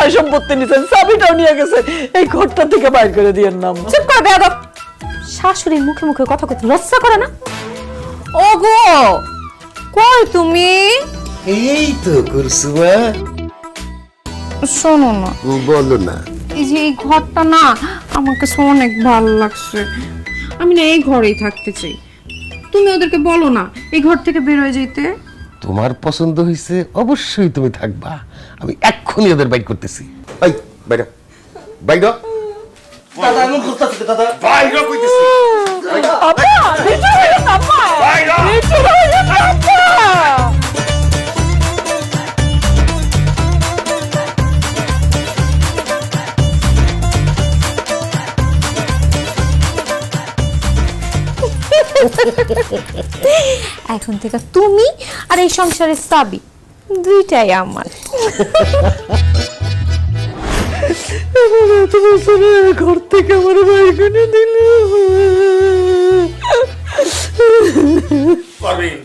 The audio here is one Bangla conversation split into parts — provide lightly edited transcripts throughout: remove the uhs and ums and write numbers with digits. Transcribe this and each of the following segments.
সয় সম্পত্তি নিছেন, চাবিটাও নিয়ে গেছে, এই ঘরটা থেকে বাইর করে দিয়েন না আম্মা। চুপ কর বেয়াদব। শাশুড়ির মুখে মুখে কথা কইতে লজ্জা করে না? ওগো কই তুমি? এই তো কুরসুমা, শোনো না, বলো না। এই যে এই ঘরটা না আমার কাছে অনেক ভালো লাগছে, আমি না এই ঘরেই থাকতে চাই। তুমি ওদেরকে বলো না এই ঘর থেকে বের হয়ে যেতে। তোমার পছন্দ হয়েছে, অবশ্যই তুমি থাকবা। আমি এক্ষুনি ওদের বাইর করতেছি। এই বাইরে বাইরে দাদা এমন করতেছে দাদা। বাইরে কইতেছি। আম্মা, নিচে হয়ে যান আম্মা, নিচে হয়ে যান আম্মা। এখন থেকে তুমি আর এই সংসারের চাবি দুইটাই আমার। ঘর থেকে আমার বাইর করে দিল। পারবিন,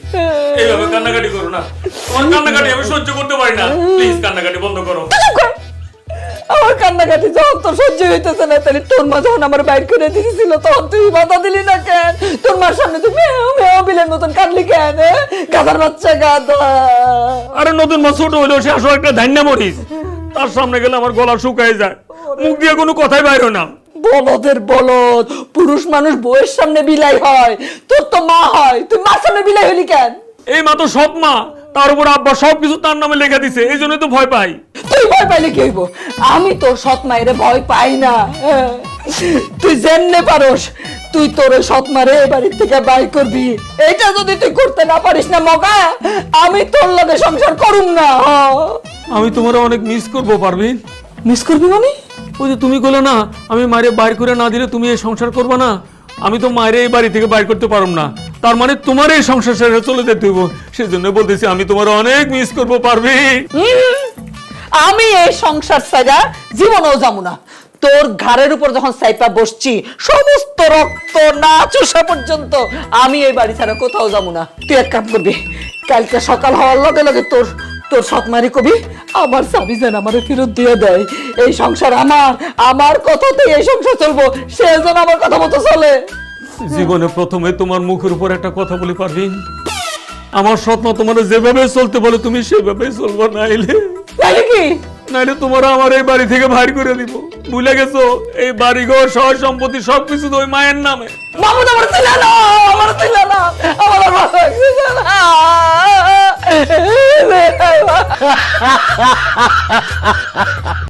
এইভাবে কান্নাকাটি করো না। তোমার কান্নাকাটি আমি সহ্য করতে পারি না। প্লিজ কান্নাকাটি বন্ধ করো। আমার কান্নাকাটি যখন তোর সহ্য হইতেছে না, তাহলে তোর মা যখন আমার বাইর করে দিয়েছিল তখন তুই বাধা দিলি না কেন? তোর মার সামনে তুই মেও মেও বিলের মতন কাঁদলি কেন? গাধার বাচ্চা গাধা। আরে নতুন মা ছোট হইলেও সে আসলে একটা ধান্যা মরিস। তার সামনে গেলে আমার গলা শুকায় যায়, মুখ দিয়ে কোনো কথাই বাইর হয় না। বলদের বলদ, পুরুষ মানুষ বউয়ের সামনে বিলাই হয়, তোর তো মা হয়, তুই মার সামনে বিলাই হলি কেন? এই মা তো সৎ মা, তার উপর আব্বা সবকিছু তার নামে লেখা দিছে, এই জন্যই তো ভয় পাই। তুই ভয় পাইলে কি হইব? আমি তোর সৎ মায়েরে ভয় পাই না। তুই যেমনে পারস তুই তোর সৎ মারে এ বাড়ির থেকে বাই করবি। এইটা যদি তুই করতে না পারিস না মগা, আমি তোর লগে সংসার করুম না। আমি তোমার অনেক মিস করবো পারবিন। মিস করবি মানে? ওই যে তুমি বলে না আমি মায়ের বাইর করে না দিলে তুমি এই সংসার করবে না, আমি তো মায়ের এই বাড়ি থেকে বাইর করতে পারব না। তার মানে তোমার এই সংসার ছেড়ে চলে যেতে হইব, সেজন্য বলতেছি আমি তোমার অনেক মিস করবো পারবিন। আমি এই সংসার ছাড়া জীবনেও যাবো না। তোর ঘাড়ের উপর যখন সাইপা বসছি, সমস্ত রক্ত না চোষা পর্যন্ত আমি এই বাড়ি ছাড়া কোথাও যাবো না। তুই এক কাম করবি, কালকে সকাল হওয়ার লগে লগে তোর তোর সৎমারি কবি আমার চাবি যেন আমার ফেরত দিয়ে দেয়। এই সংসার আমার, আমার কথাতেই এই সংসার চলবো, সে যেন আমার কথা মতো চলে। জীবনে প্রথমে তোমার মুখের উপর একটা কথা বলি পারবিন, আমার সৎমা তোমার যেভাবে চলতে বলে তুমি সেভাবে চলবো, নাইলে তাইলে কি? নাইলে তোমার আমার এই বাড়ি থেকে বাইর করে দিব। ভুলে গেছো এই বাড়ি ঘর সয় সম্পত্তি সবকিছু তো ওই মায়ের নামে। মামুদ আমার ছিল না, আমার ছিল না, আমার ছিল না।